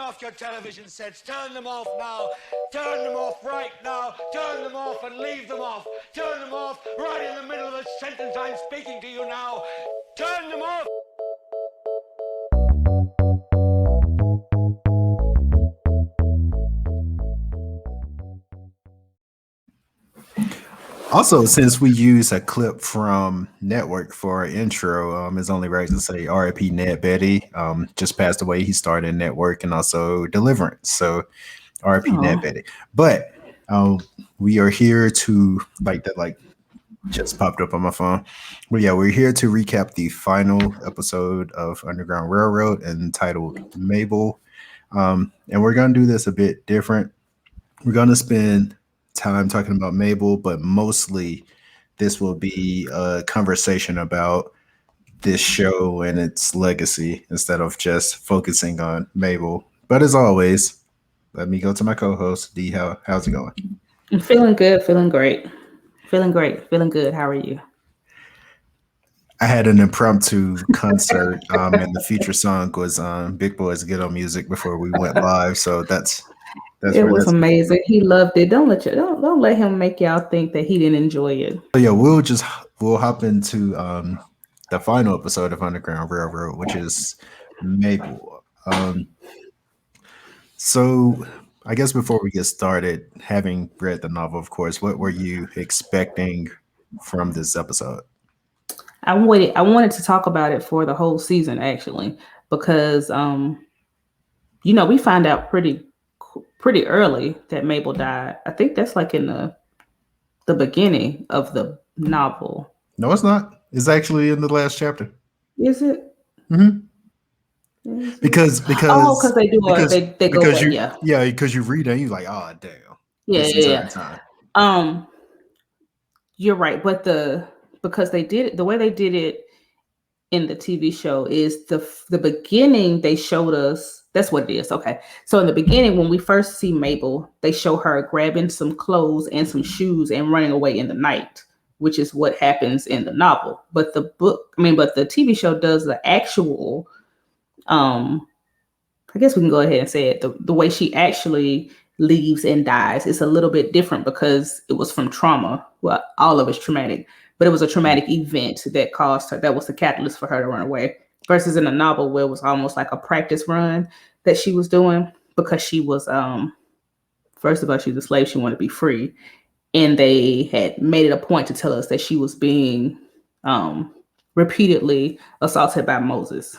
off your television sets. Turn them off now. Turn them off right now. Turn them off and leave them off. Turn them off right in the middle of the sentence I'm speaking to you now. Turn them off. Also, since we use a clip from Network for our intro, it's only right to say RIP Ned Betty just passed away. He starred in Network and also Deliverance. So RIP Ned Betty. But we are here to just popped up on my phone. But yeah, we're here to recap the final episode of Underground Railroad entitled Mabel. And we're gonna do this a bit different. We're gonna spend time talking about Mabel, but mostly this will be a conversation about this show and its legacy instead of just focusing on Mabel. But as always, let me go to my co-host D. How's it going? I'm feeling good, feeling great, feeling good. How are you? I had an impromptu concert, and the feature song was Big Boy's Ghetto Music before we went live. So that's it where was that's. amazing. He loved it. Don't let him make y'all think that he didn't enjoy it. So yeah, we'll hop into the final episode of Underground Railroad, which is Mabel. So I guess before we get started, having read the novel, of course, what were you expecting from this episode? I wanted to talk about it for the whole season actually, because we find out pretty early that Mabel died. I think that's like in the beginning of the novel. No, it's not. It's actually in the last chapter. Is it? Mm-hmm. Because they do they go back, because you read it and you're like, oh damn. Yeah. Time. You're right, but because they did it the way they did it in the TV show is the beginning they showed us. That's what it is. Okay. So in the beginning, when we first see Mabel, they show her grabbing some clothes and some shoes and running away in the night, which is what happens in the novel. But the TV show does the actual, I guess we can go ahead and say it. The way she actually leaves and dies is a little bit different because it was from trauma. Well, all of it's traumatic, but it was a traumatic event that caused her, that was the catalyst for her to run away. Versus in a novel where it was almost like a practice run that she was doing because she was, first of all, she was a slave. She wanted to be free. And they had made it a point to tell us that she was being repeatedly assaulted by Moses.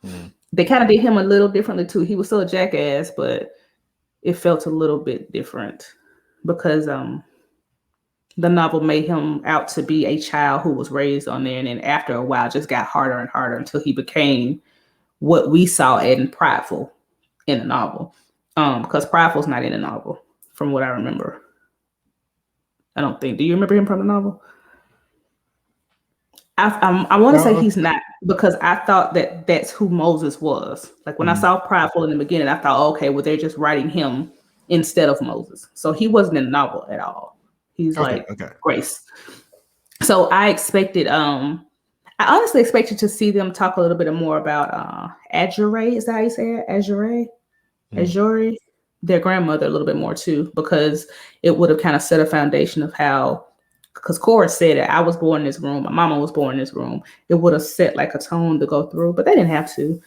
Mm. They kind of did him a little differently too. He was still a jackass, but it felt a little bit different because the novel made him out to be a child who was raised on there. And then after a while, just got harder and harder until he became what we saw in Prideful in the novel. Because Prideful's not in the novel, from what I remember. I don't think. Do you remember him from the novel? I want to say he's not, because I thought that that's who Moses was. Like when I saw Prideful in the beginning, I thought, okay, well, they're just writing him instead of Moses. So he wasn't in the novel at all. He's Grace. So I expected, I honestly expected to see them talk a little bit more about Azure. Is that how you say it? Azure, their grandmother a little bit more too, because it would have kind of set a foundation of how, because Cora said it, I was born in this room, my mama was born in this room. It would have set like a tone to go through, but they didn't have to.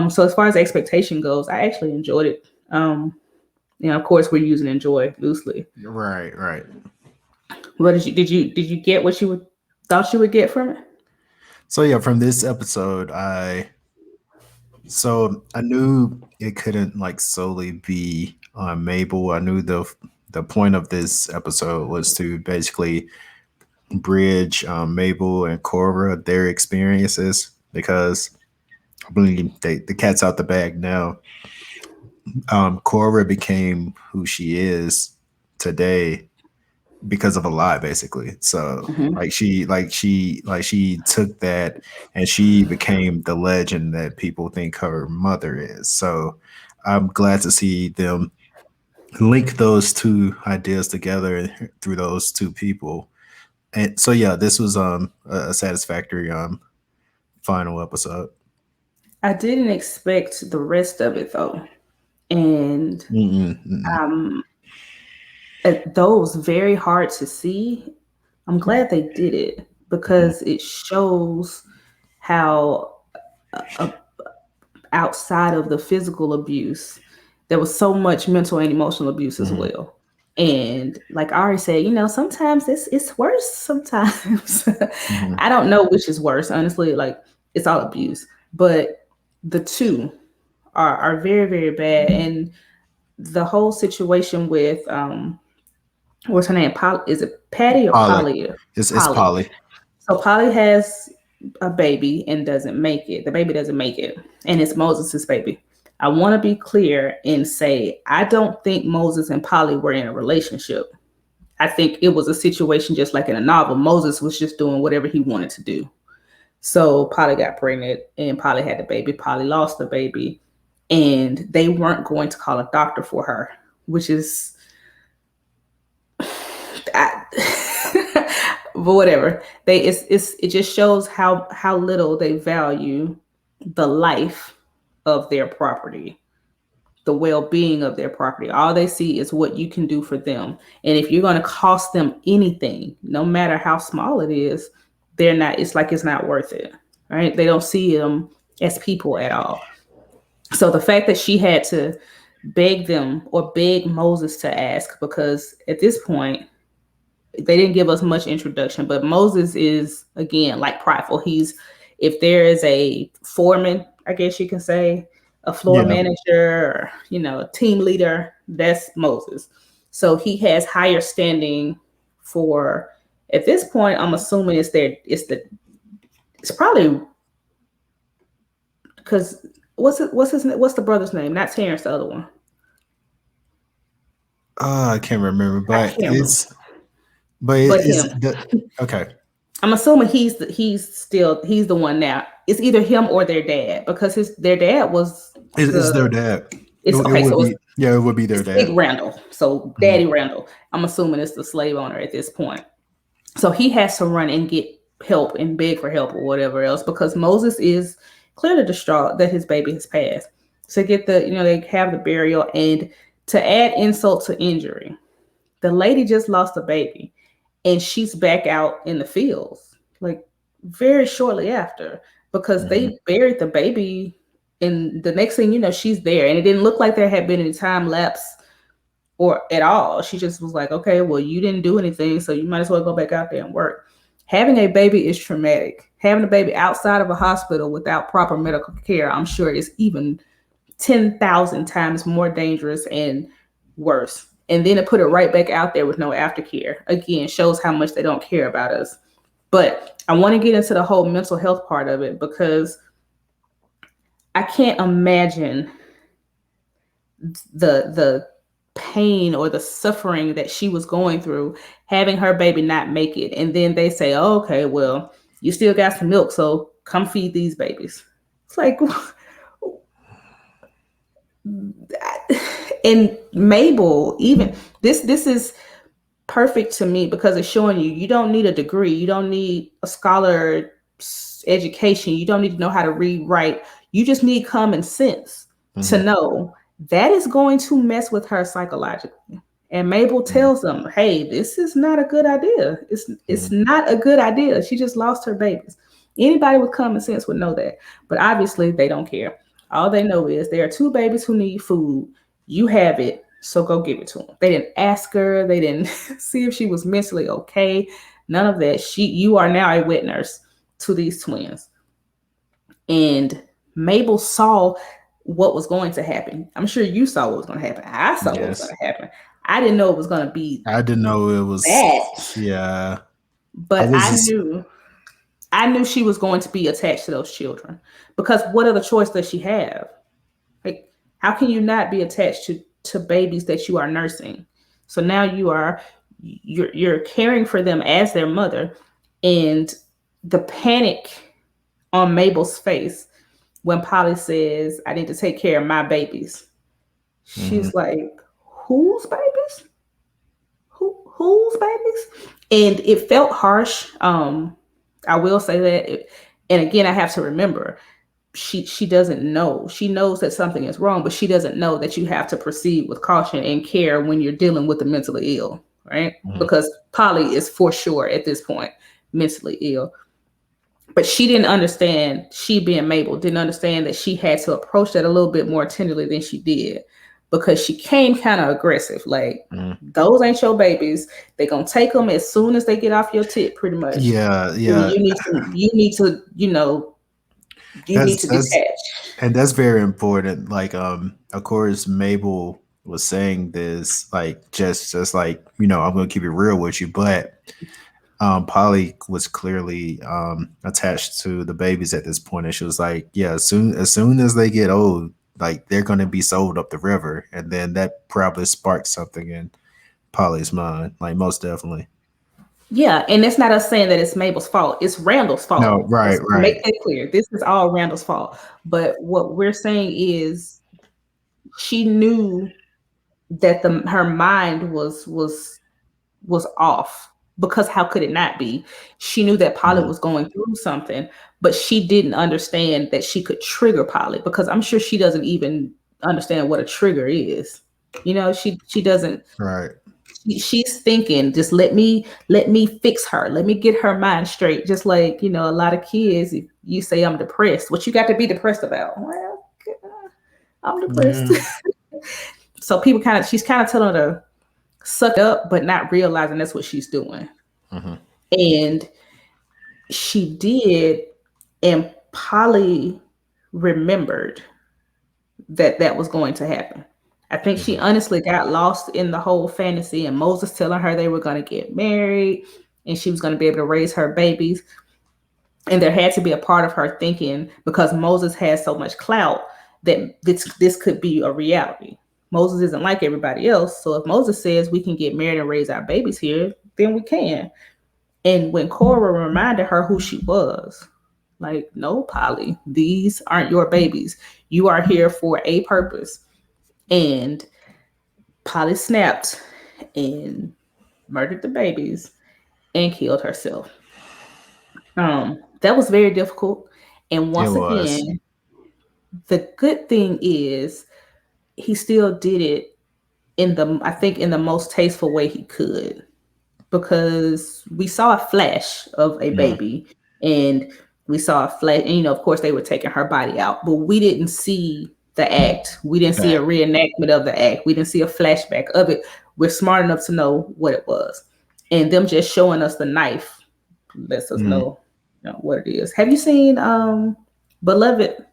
So as far as expectation goes, I actually enjoyed it. Of course, we're using enjoy loosely. Right. What did you get what you thought you would get from it? So yeah, from this episode, I knew it couldn't like solely be on Mabel. I knew the point of this episode was to basically bridge Mabel and Cora, their experiences, because I believe the cat's out the bag now. Cora became who she is today because of a lie, basically. So she took that and she became the legend that people think her mother is. So I'm glad to see them link those two ideas together through those two people. And so yeah, this was a satisfactory final episode. I didn't expect the rest of it though. And those very hard to see. I'm glad they did it because it shows how outside of the physical abuse, there was so much mental and emotional abuse as well. And like Ari said, sometimes it's worse. Sometimes I don't know which is worse, honestly. Like it's all abuse, but the two are very, very bad. And the whole situation with what's her name? Is it Patty or Polly. Polly? It's Polly. Polly. So Polly has a baby and doesn't make it. The baby doesn't make it, and it's Moses's baby. I want to be clear and say I don't think Moses and Polly were in a relationship. I think it was a situation just like in a novel. Moses was just doing whatever he wanted to do. So Polly got pregnant and Polly had the baby. Polly lost the baby, and they weren't going to call a doctor for her, which is but whatever. It just shows how little they value the life of their property, the well-being of their property. All they see is what you can do for them. And if you're going to cost them anything, no matter how small it is, it's not worth it. Right? They don't see them as people at all. So the fact that she had to beg them or beg Moses to ask, because at this point they didn't give us much introduction, but Moses is again like prideful. If there is a foreman, I guess you can say, a floor manager, or a team leader, that's Moses. So he has higher standing for. At this point, I'm assuming it's probably because what's the brother's name? Not Terrence, the other one. I can't remember, but okay. I'm assuming he's the one now. It's either him or their dad, because their dad was. It's their dad. It would be their dad. Big Randall. So Daddy Randall. I'm assuming it's the slave owner at this point. So he has to run and get help and beg for help or whatever else, because Moses is clearly distraught that his baby has passed. So get they have the burial, and to add insult to injury, the lady just lost a baby. And she's back out in the fields, like very shortly after, because they buried the baby. And the next thing you know, she's there. And it didn't look like there had been any time lapse or at all. She just was like, okay, well, you didn't do anything, so you might as well go back out there and work. Having a baby is traumatic. Having a baby outside of a hospital without proper medical care, I'm sure, is even 10,000 times more dangerous and worse. And then to put it right back out there with no aftercare, again, shows how much they don't care about us. But I want to get into the whole mental health part of it, because I can't imagine the pain or the suffering that she was going through having her baby not make it. And then they say, oh, okay, well, you still got some milk, so come feed these babies. It's like, and Mabel, even this is perfect to me, because it's showing you don't need a degree, you don't need a scholar education, you don't need to know how to read, write. You just need common sense to know that is going to mess with her psychologically. And Mabel tells them, hey, this is not a good idea. It's not a good idea. She just lost her babies. Anybody with common sense would know that. But obviously they don't care. All they know is there are two babies who need food. You have it, so go give it to them. They didn't ask her. They didn't see if she was mentally okay. None of that. You are now a wet nurse to these twins. And Mabel saw what was going to happen. I'm sure you saw what was going to happen. I saw what was going to happen. I didn't know it was going to be. I didn't know it was that. Yeah. But I knew she was going to be attached to those children, because what other choice does she have? Like, how can you not be attached to babies that you are nursing? So now you're caring for them as their mother, and the panic on Mabel's face when Polly says, I need to take care of my babies. She's like, whose babies? Whose babies? And it felt harsh. I will say that. And again, I have to remember, she doesn't know. She knows that something is wrong, but she doesn't know that you have to proceed with caution and care when you're dealing with the mentally ill, right? Mhm. Because Polly is for sure at this point mentally ill. But she didn't understand, she being Mabel, didn't understand that she had to approach that a little bit more tenderly than she did, because she came kind of aggressive. Like, those ain't your babies. They're going to take them as soon as they get off your tip, pretty much. Yeah. You need to, you know, you need to detach. And that's very important. Like, of course, Mabel was saying this, like, just like, I'm gonna keep it real with you, but Polly was clearly attached to the babies at this point, and she was like, yeah, as soon as they get old, like, they're gonna be sold up the river, and then that probably sparked something in Polly's mind, like, most definitely. Yeah, and it's not us saying that it's Mabel's fault. It's Randall's fault. No, right. Make that clear. This is all Randall's fault. But what we're saying is, she knew that her mind was off, because how could it not be? She knew that Polly was going through something, but she didn't understand that she could trigger Polly, because I'm sure she doesn't even understand what a trigger is. She doesn't. Right. She's thinking, just let me fix her. Let me get her mind straight. Just like, a lot of kids, if you say I'm depressed, what you got to be depressed about? Well, I'm depressed. Yeah. So she's kind of telling her to suck up, but not realizing that's what she's doing. Mm-hmm. And she did, and Polly remembered that was going to happen. I think she honestly got lost in the whole fantasy, and Moses telling her they were going to get married and she was going to be able to raise her babies. And there had to be a part of her thinking, because Moses has so much clout, that this could be a reality. Moses isn't like everybody else. So if Moses says we can get married and raise our babies here, then we can. And when Cora reminded her who she was, like, no, Polly, these aren't your babies. You are here for a purpose. And Polly snapped and murdered the babies and killed herself. That was very difficult. And once again, the good thing is he still did it in the most tasteful way he could, because we saw a flash of a baby, and we saw a flash, and of course they were taking her body out, but we didn't see the act. We didn't see a reenactment of the act. We didn't see a flashback of it. We're smart enough to know what it was. And them just showing us the knife lets us know what it is. Have you seen Beloved?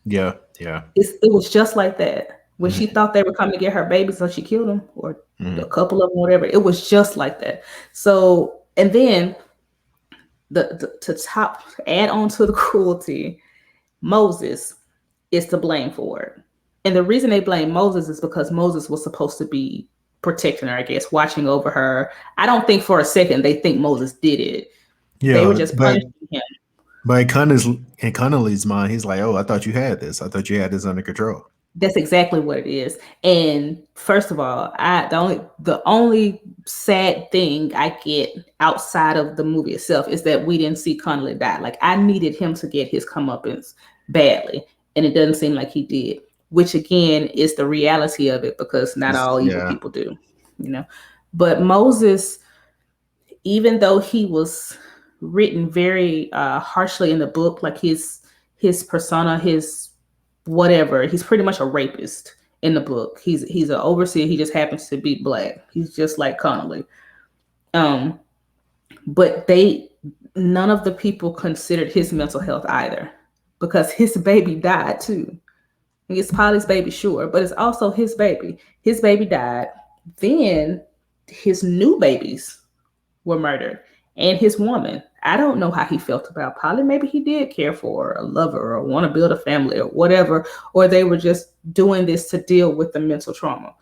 Yeah. It was just like that. When she thought they were coming to get her baby, so she killed them, or a couple of them, whatever. It was just like that. So, and then to add on to the cruelty, Moses is to blame for it. And the reason they blame Moses is because Moses was supposed to be protecting her, I guess, watching over her. I don't think for a second they think Moses did it. Yeah, they were just punishing him. But in Connolly's mind, he's like, "Oh, I thought you had this. I thought you had this under control." That's exactly what it is. And first of all, the only sad thing I get outside of the movie itself is that we didn't see Connolly die. Like, I needed him to get his comeuppance badly, and it doesn't seem like he did. Which again is the reality of it, because not all evil people do, But Moses, even though he was written very harshly in the book, like his persona, his whatever, he's pretty much a rapist in the book. He's an overseer. He just happens to be Black. He's just like Connolly. But none of the people considered his mental health either, because his baby died too. It's Polly's baby, sure, but it's also his baby. His baby died. Then his new babies were murdered, and his woman. I don't know how he felt about Polly. Maybe he did care for her, or love her, or want to build a family, or whatever, or they were just doing this to deal with the mental trauma.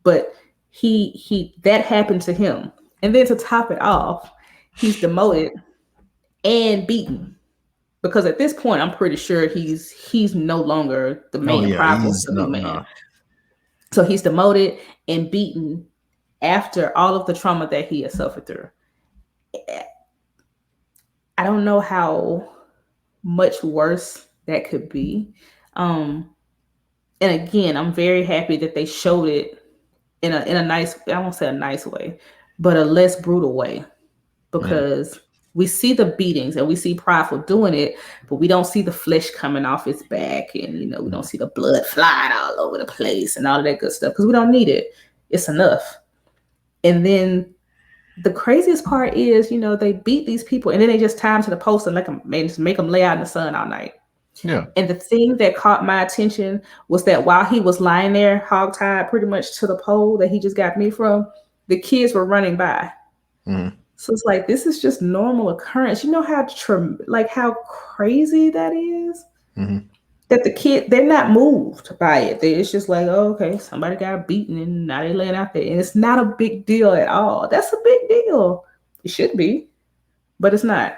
But he that happened to him. And then to top it off, he's demoted and beaten. Because at this point, I'm pretty sure he's no longer the man, probably the man. No. So he's demoted and beaten after all of the trauma that he has suffered through. I don't know how much worse that could be. And again, I'm very happy that they showed it in a nice, I won't say a nice way, but a less brutal way, because we see the beatings and we see Prideful doing it, but we don't see the flesh coming off his back, and we don't see the blood flying all over the place and all of that good stuff, because we don't need it. It's enough. And then the craziest part is, they beat these people and then they just tie them to the post and just make them lay out in the sun all night. Yeah. And the thing that caught my attention was that while he was lying there, hogtied pretty much to the pole that he just got me from, the kids were running by. Mm-hmm. So it's like, this is just normal occurrence. You know how crazy that is? Mm-hmm. That the kid, they're not moved by it. It's just like, oh, okay, somebody got beaten and now they're laying out there. And it's not a big deal at all. That's a big deal. It should be, but it's not.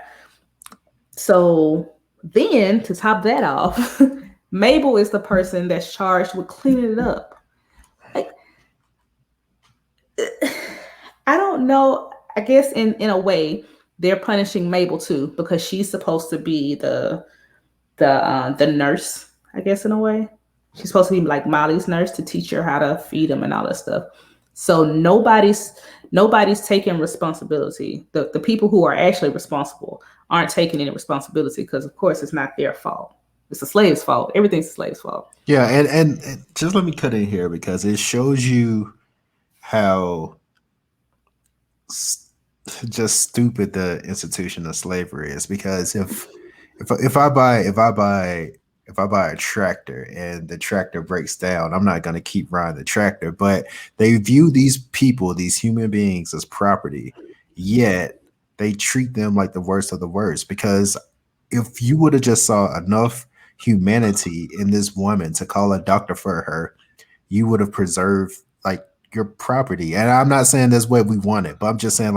So then to top that off, Mabel is the person that's charged with cleaning it up. Like, I don't know. I guess in a way, they're punishing Mabel too, because she's supposed to be the nurse, I guess, in a way. She's supposed to be like Molly's nurse to teach her how to feed him and all that stuff. So nobody's taking responsibility. The people who are actually responsible aren't taking any responsibility, because of course it's not their fault. It's the slave's fault. Everything's the slave's fault. Yeah, and just let me cut in here because it shows you how just stupid the institution of slavery is. Because if I buy a tractor and the tractor breaks down, I'm not going to keep riding the tractor. But they view these people, these human beings, as property, yet they treat them like the worst of the worst. Because if you would have just saw enough humanity in this woman to call a doctor for her, you would have preserved like your property. And I'm not saying that's what we wanted, but I'm just saying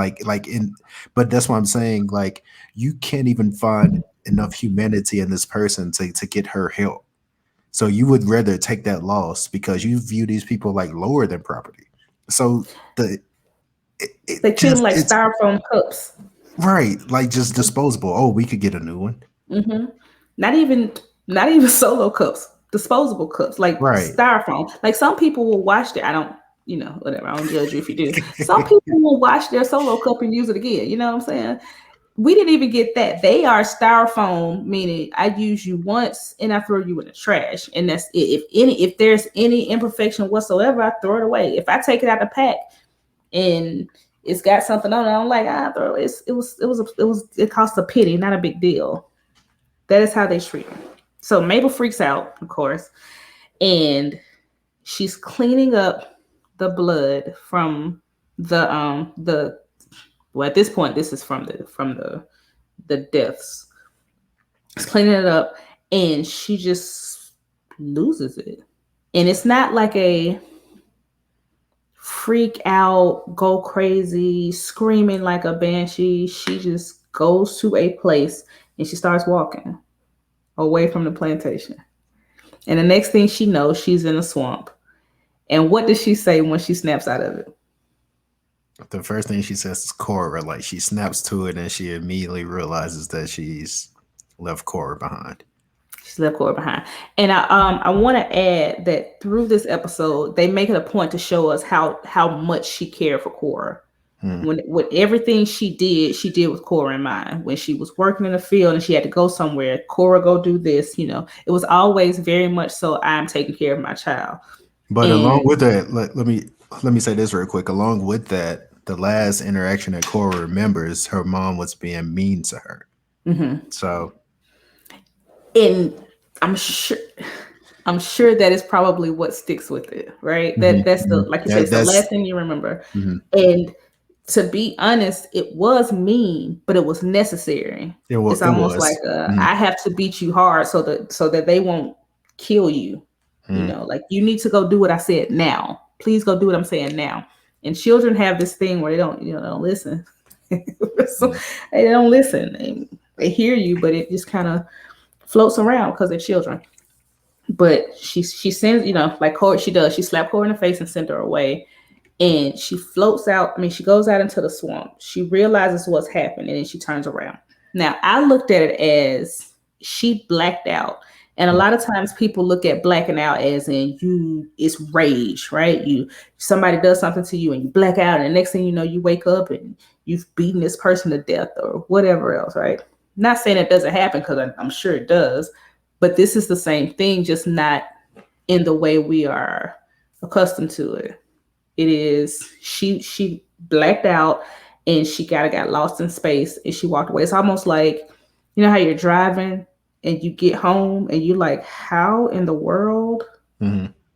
but that's what I'm saying. Like, you can't even find enough humanity in this person to get her help. So you would rather take that loss because you view these people like lower than property. So they treat them like styrofoam cups. Right. Like just disposable. Oh, we could get a new one. Mm-hmm. Not even solo cups, disposable cups, like styrofoam. Like, some people will wash I don't, whatever. I don't judge you if you do. Some people will wash their solo cup and use it again. You know what I'm saying? We didn't even get that. They are styrofoam, meaning I use you once and I throw you in the trash, and that's it. If there's any imperfection whatsoever, I throw it away. If I take it out the pack and it's got something on it, I'm like, I throw it. It costs a penny, not a big deal. That is how they treat her. So Mabel freaks out, of course, and she's cleaning up the blood from the well, at this point, this is from the deaths. She's cleaning it up, and she just loses it. And it's not like a freak out, go crazy, screaming like a banshee. She just goes to a place and she starts walking away from the plantation. And the next thing she knows, she's in a swamp. And what does she say when she snaps out of it? The first thing she says is Cora. Like, she snaps to it and she immediately realizes that she's left Cora behind. She's left Cora behind. And I want to add that through this episode, they make it a point to show us how much she cared for Cora. When everything she did with Cora in mind. When she was working in the field and she had to go somewhere, Cora, go do this. It was always very much so, I'm taking care of my child. But along with that, let me say this real quick. Along with that, the last interaction that Cora remembers, her mom was being mean to her. Mm-hmm. So, and I'm sure that is probably what sticks with it, right? That's the, like you said, it's the last thing you remember. Mm-hmm. And to be honest, it was mean, but it was necessary. It's almost like I have to beat you hard so that they won't kill you. Like, you need to go do what I said now. Please go do what I'm saying now. And children have this thing where they don't listen. So they don't listen. They hear you, but it just kind of floats around because they're children. But she sends, like Cora, she does. She slapped Cora in the face and sent her away. And she floats out. She goes out into the swamp. She realizes what's happened, and then she turns around. Now, I looked at it as she blacked out. And a lot of times people look at blacking out as in it's rage, right? Somebody does something to you and you black out, and the next thing you know, you wake up and you've beaten this person to death or whatever else, right? Not saying it doesn't happen, because I'm sure it does, but this is the same thing, just not in the way we are accustomed to it. It is she blacked out and she got lost in space and she walked away. It's almost like, you know how you're driving and you get home and you're like, how in the world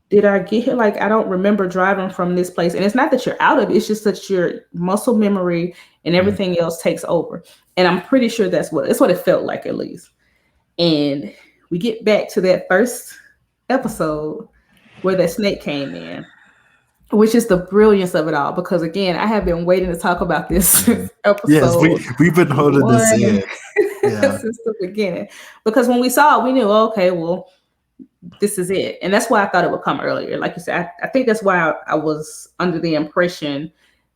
did I get here? Like, I don't remember driving from this place. And it's not that you're out of it, it's just that your muscle memory and everything else takes over. And I'm pretty sure that's what it felt like, at least. And we get back to that first episode where that snake came in, which is the brilliance of it all. Because again, I have been waiting to talk about this episode. Yes, we've been holding this in since the beginning. Because when we saw it, we knew, okay, well, this is it. And that's why I thought it would come earlier. Like you said, I think that's why I was under the impression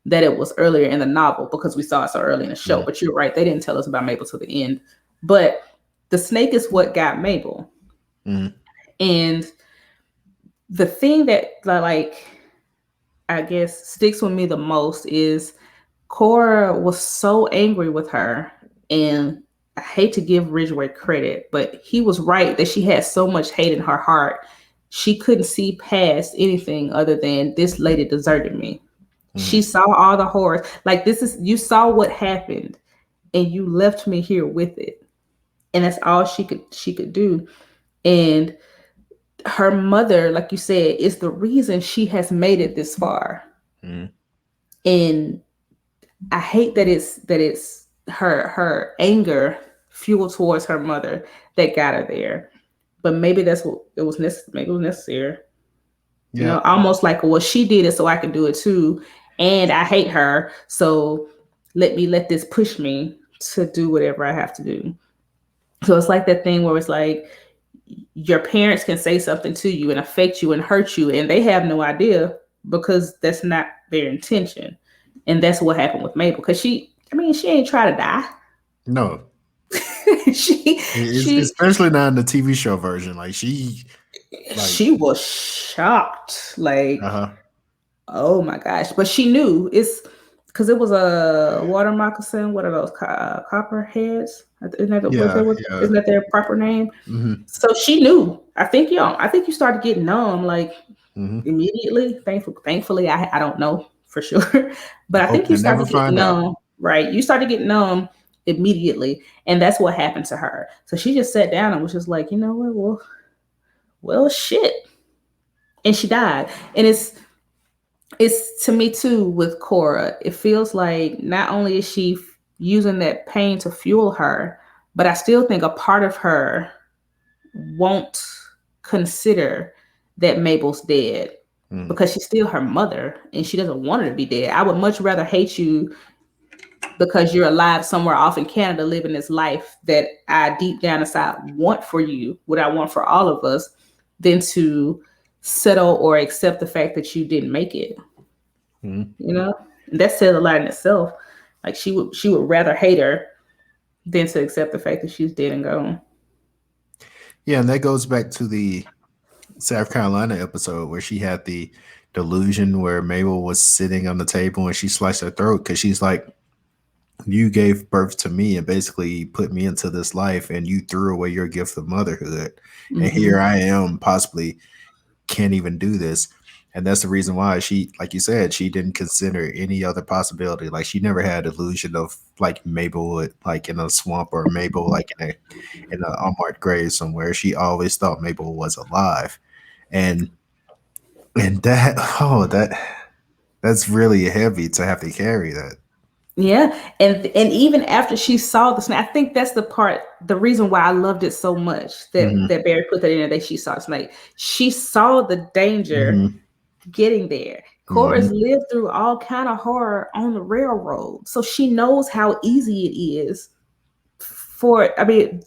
that it was earlier in the novel, because we saw it so early in the show. But you're right, they didn't tell us about Mabel till the end. But the snake is what got Mabel. And the thing that, like, I guess sticks with me the most is Cora was so angry with her. And I hate to give Ridgway credit, but he was right that she had so much hate in her heart. She couldn't see past anything other than, this lady deserted me. She saw all the horrors. Like, you saw what happened and you left me here with it. And that's all she could do. And her mother, like you said, is the reason she has made it this far. And I hate that it's her anger fueled towards her mother that got her there. But maybe that's what it was necessary. Maybe it was necessary. You know, almost like, well, she did it so I can do it too. And I hate her. So let this push me to do whatever I have to do. So it's like that thing where it's like, your parents can say something to you and affect you and hurt you, and they have no idea, because that's not their intention. And that's what happened with Mabel, because she ain't try to die. No. she especially not in the TV show version. Like, she was shocked. Like, oh my gosh. But she knew, it's because it was a water moccasin. What are those, copperheads? Isn't that their proper name? So she knew. I think you started getting numb, like, immediately. Thankfully, I don't know for sure, but I think you started getting numb. Right, you started getting numb immediately, and that's what happened to her. So she just sat down and was just like, you know what, well, shit, and she died. And it's to me too with Cora. It feels like not only is she using that pain to fuel her, but I still think a part of her won't consider that Mabel's dead, because she's still her mother and she doesn't want her to be dead. I would much rather hate you because you're alive somewhere off in Canada living this life that I deep down inside want for you, what I want for all of us, than to settle or accept the fact that you didn't make it. You know, that says a lot in itself. Like, she would rather hate her than to accept the fact that she's dead and gone. Yeah, and that goes back to the South Carolina episode where she had the delusion where Mabel was sitting on the table and she sliced her throat, because she's like, you gave birth to me and basically put me into this life, and you threw away your gift of motherhood. And here I am, possibly can't even do this. And that's the reason why she, like you said, she didn't consider any other possibility. Like, she never had illusion of, like, Mabel like in a swamp, or Mabel like in an unmarked grave somewhere. She always thought Mabel was alive. And that's really heavy to have to carry that. Yeah, and even after she saw the snake, I think that's the reason why I loved it so much, that Barry put that in there, that she saw the snake. She saw the danger getting there. Cora's lived through all kind of horror on the railroad, so she knows how easy it is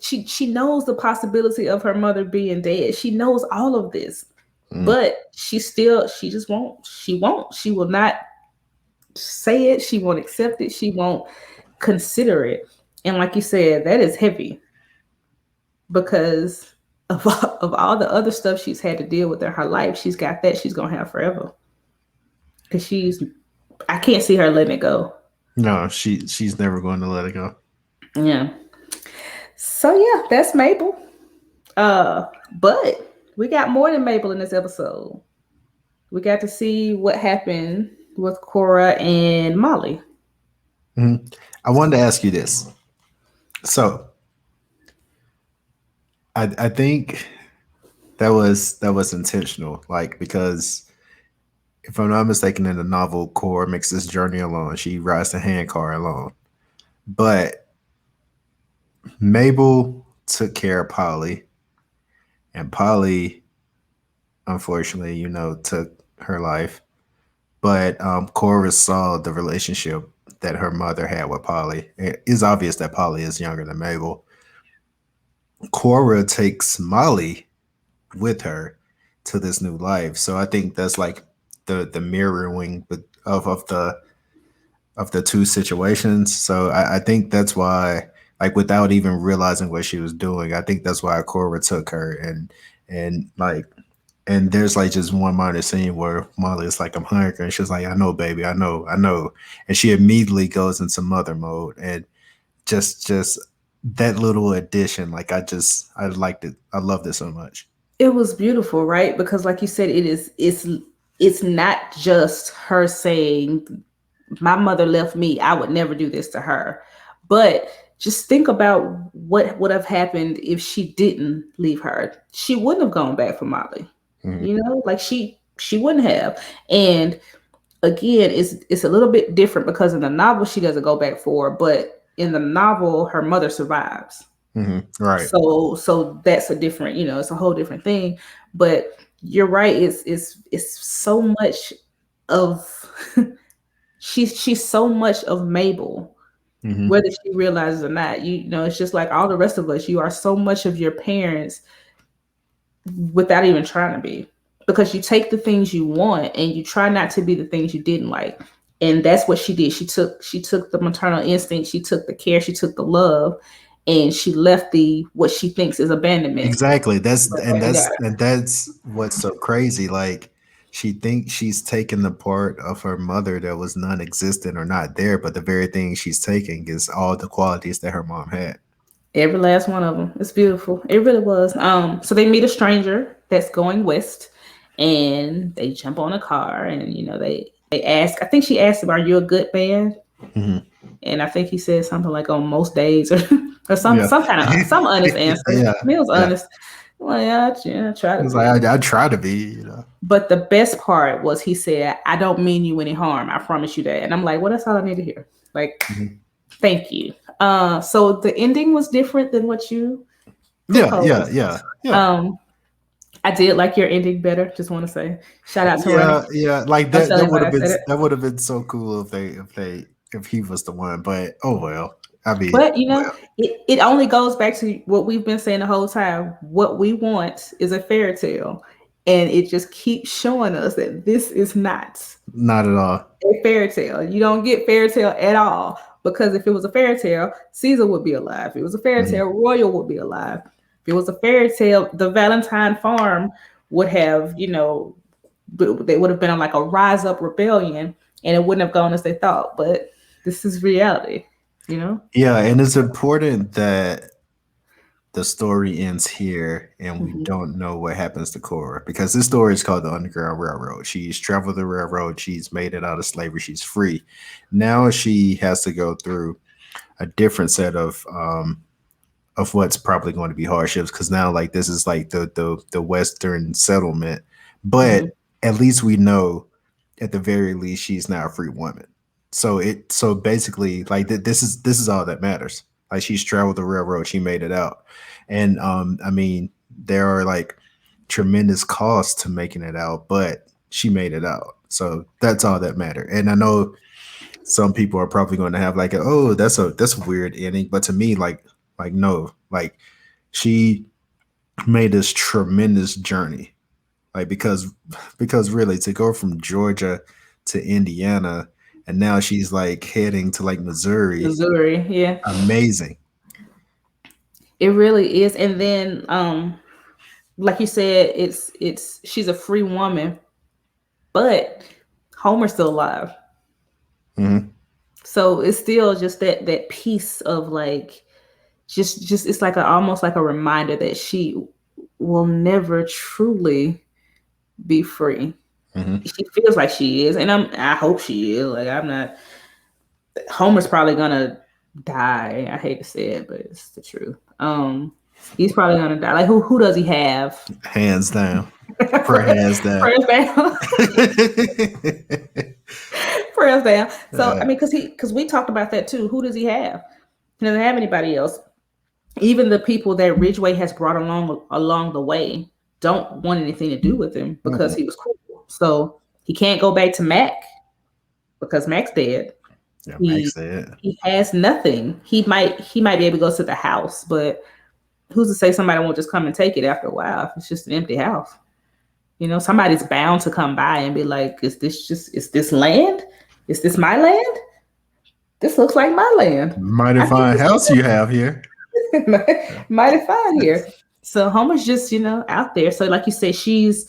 she knows the possibility of her mother being dead. She knows all of this, but she will not say it. She won't accept it. She won't consider it. And like you said, that is heavy, because of all the other stuff she's had to deal with in her life, she's got that she's gonna have forever. Cause I can't see her letting it go. No, she's never going to let it go. Yeah. So yeah, that's Mabel. But we got more than Mabel in this episode. We got to see what happened with Cora and Molly. Mhm. I wanted to ask you this. So I think that was intentional, like because if I'm not mistaken, in the novel, Cora makes this journey alone. She rides the handcar alone, but Mabel took care of Polly, and Polly, unfortunately, took her life. But Cora saw the relationship that her mother had with Polly. It is obvious that Polly is younger than Mabel. Cora takes Molly with her to this new life. So I think that's like the mirroring of the two situations. So I think that's why, like, without even realizing what she was doing, I think that's why Cora took her, and like, and there's like just one minor scene where Molly is like, "I'm hungry," and she's like, "I know, baby, I know," and she immediately goes into mother mode, and just that little addition, like I liked it. I loved it so much. It was beautiful, right? Because like you said, it's not just her saying, my mother left me, I would never do this to her. But just think about what would have happened if she didn't leave her. She wouldn't have gone back for Molly. Mhm. You know, like she wouldn't have. And again, it's a little bit different because in the novel she doesn't go back for her, but in the novel her mother survives. Right. So that's a different, it's a whole different thing. But you're right, it's so much of she's so much of Mabel, hmm whether she realizes or not. It's just like all the rest of us. You are so much of your parents without even trying to be, because you take the things you want and you try not to be the things you didn't like. And that's what she did. She took the maternal instinct, she took the care, she took the love, and she left the what she thinks is abandonment. Exactly. That's But and baby that's died. and that's what's so crazy. Like she thinks she's taking the part of her mother that was non-existent or not there, but the very thing she's taking is all the qualities that her mom had. Every last one of them. It's beautiful. It really was. So they meet a stranger that's going west, and they jump on a car, and they ask. I think she asked him, "Are you a good man?" hmm And I think he said something like on most days, or or Yeah. some kind of some honest answer. Yeah. He was Yeah. honest. Well, yeah, I try to It's be. like I try to be. But the best part was he said, "I don't mean you any harm. I promise you that." And I'm like, well, that's all I need to hear. Like, Mhm. thank you. So the ending was different than what you Yeah, yeah, proposed. yeah, yeah. Um, I did like your ending better. Just want to say, shout out to Ronnie. Yeah, yeah. Like Don't that tell that would anybody have I been said it. that would have been so cool if he was the one. But oh well. I mean, But well. it only goes back to what we've been saying the whole time. What we want is a fairy tale. And it just keeps showing us that this is not Not at all. a fairy tale. You don't get fairy tale at all. Because if it was a fairy tale, Caesar would be alive. If it was a fairy Mhm. tale, Royal would be alive. If it was a fairy tale, the Valentine farm would have, they would have been on like a rise up rebellion, and it wouldn't have gone as they thought. But this is reality, you know? Yeah, and it's important that the story ends here and we Mhm. don't know what happens to Cora because this story is called the Underground Railroad. She's traveled the railroad, she's made it out of slavery, she's free. Now she has to go through a different set of what's probably going to be hardships because now like this is like the Western settlement. Mhm. But at least we know at the very least she's now a free woman. So basically like this is all that matters. Like she's traveled the railroad, she made it out. And I mean there are like tremendous costs to making it out, but she made it out. So that's all that matter. And I know some people are probably going to have like oh that's a weird ending, but to me like no, like she made this tremendous journey, like because really to go from Georgia to Indiana and now she's like heading to like Missouri. Missouri, yeah. Amazing. It really is. And then like you said, she's a free woman, but Homer's still alive. Mm-hmm. So it's still just that piece of like just it's like almost like a reminder that she will never truly be free. Mm-hmm. She feels like she is, and I hope she is. Like I'm not. Homer's probably gonna die. I hate to say it, but it's the truth. He's probably gonna die. Like who does he have? Hands down. Hands down. Prayers down. Prayers down. So I mean, because we talked about that too. Who does he have? He doesn't have anybody else. Even the people that Ridgway has brought along the way don't want anything to do with him because he was cool. So he can't go back to Mac because Mac's dead. Yeah, Mac's dead. He has nothing. He might be able to go to the house, but who's to say somebody won't just come and take it after a while if it's just an empty house? You know, somebody's bound to come by and be like, is this land? Is this my land? This looks like my land. Mighty fine house you have here. Mighty fine here. So Homer's just, out there. So like you say, she's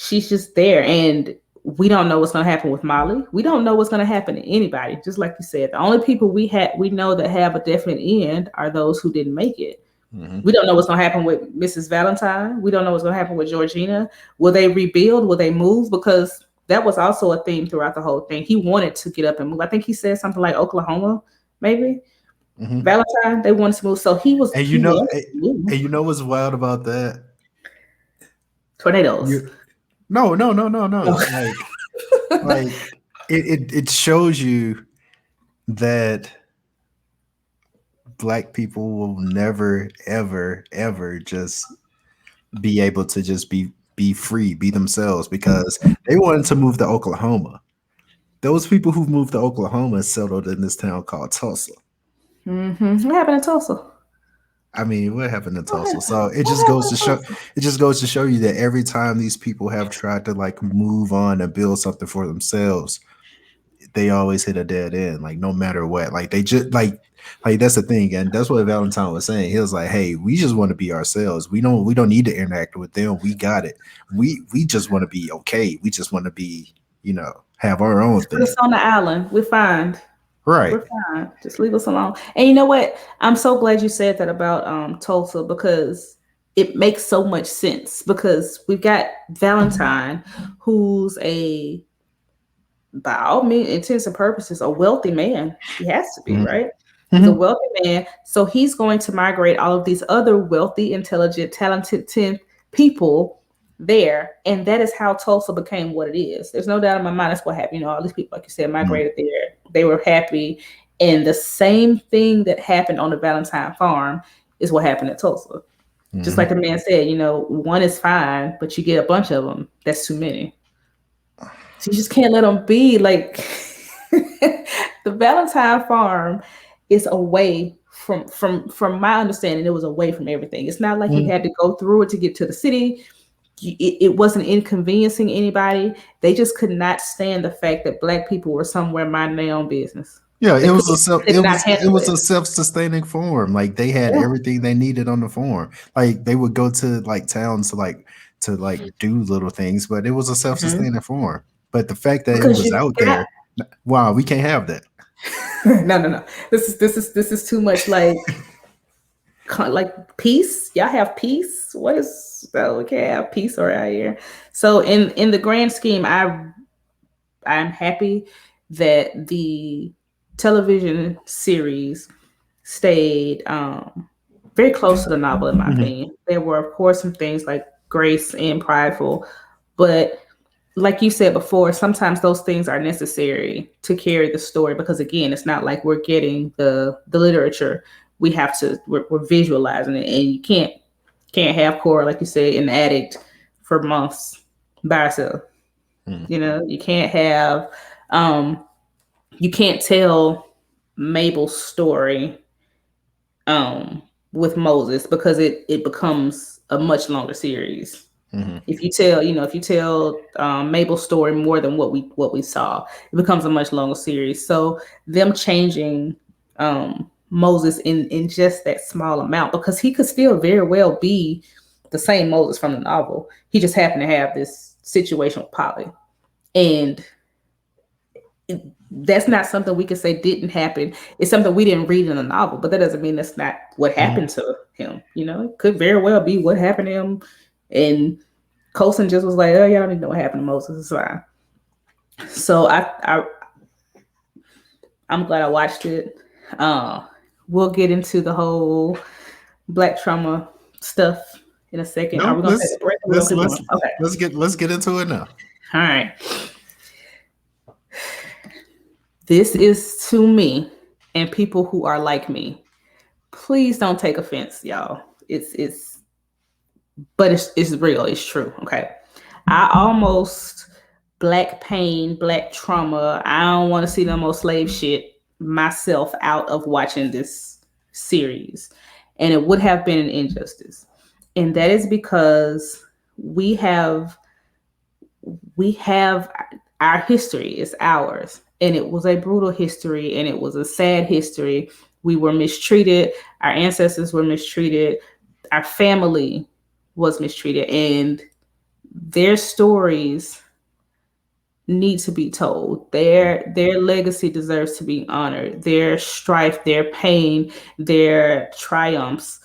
just there, and we don't know what's going to happen with Molly. We don't know what's going to happen to anybody. Just like you said, the only people we know that have a definite end are those who didn't make it. Mm-hmm. We don't know what's going to happen with Mrs. Valentine. We don't know what's going to happen with Georgina. Will they rebuild? Will they move? Because that was also a theme throughout the whole thing. He wanted to get up and move. I think he said something like Oklahoma, maybe. Mm-hmm. Valentine, they wanted to move. So he was. And what's wild about that? Tornadoes. No. Like it shows you that Black people will never, ever, ever just be able to just be free, be themselves, because they wanted to move to Oklahoma. Those people who moved to Oklahoma settled in this town called Tulsa. Mm-hmm. What happened in Tulsa? I mean, what happened in Tulsa? So it just goes to show you that every time these people have tried to like move on and build something for themselves, they always hit a dead end. Like no matter what, like they just like that's the thing, and that's what Valentine was saying. He was like, "Hey, we just want to be ourselves. We don't need to interact with them. We got it. We just want to be okay. We just want to be, have our own thing. Put us on the island. We're fine." Right. We're fine. Just leave us alone. And you know what? I'm so glad you said that about Tulsa, because it makes so much sense, because we've got Valentine, who's by all means, intents and purposes, a wealthy man. He has to be, right? He's a wealthy man. So he's going to migrate all of these other wealthy, intelligent, talented people there, and that is how Tulsa became what it is. There's no doubt in my mind that's what happened. All these people, like you said, migrated there. They were happy, and the same thing that happened on the Valentine farm is what happened at Tulsa. Just like the man said, one is fine, but you get a bunch of them, that's too many. So you just can't let them be. Like the Valentine farm is away from my understanding. It was away from everything. It's not like you had to go through it to get to the city. It wasn't inconveniencing anybody. They just could not stand the fact that Black people were somewhere minding their own business. Yeah, it was a self-sustaining farm. Like they had everything they needed on the farm. Like they would go to like towns to do little things, but it was a self-sustaining farm. But the fact that it was out there, wow, we can't have that. No. This is too much like peace. Y'all have peace. What is we can't have peace around here. So in the grand scheme, I'm happy that the television series stayed very close to the novel, in my opinion. There were, of course, some things like grace and prideful, but like you said before, sometimes those things are necessary to carry the story, because again, it's not like we're getting the literature. We're visualizing it, and you can't have Cora, like you said, in the attic for months by herself. You can't have you can't tell Mabel's story with Moses, because it becomes a much longer series. If you tell Mabel's story more than what we saw, it becomes a much longer series. So them changing Moses in just that small amount, because he could still very well be the same Moses from the novel. He just happened to have this situation with Polly. And that's not something we can say didn't happen. It's something we didn't read in the novel, but that doesn't mean that's not what happened to him. You know, it could very well be what happened to him. And Colson just was like, oh, y'all don't need to know what happened to Moses. It's fine. So I'm glad I watched it. We'll get into the whole Black trauma stuff in a second. No, Are we gonna take a break? Let's get into it now. All right. This is to me and people who are like me. Please don't take offense, y'all. It's real. It's true. Okay. I almost Black pain, Black trauma. I don't want to see no more slave shit myself out of watching this series. And it would have been an injustice. And that is because we have our history is ours. And it was a brutal history and it was a sad history. We were mistreated. Our ancestors were mistreated. Our family was mistreated. And their stories need to be told. Their legacy deserves to be honored. Their strife, their pain, their triumphs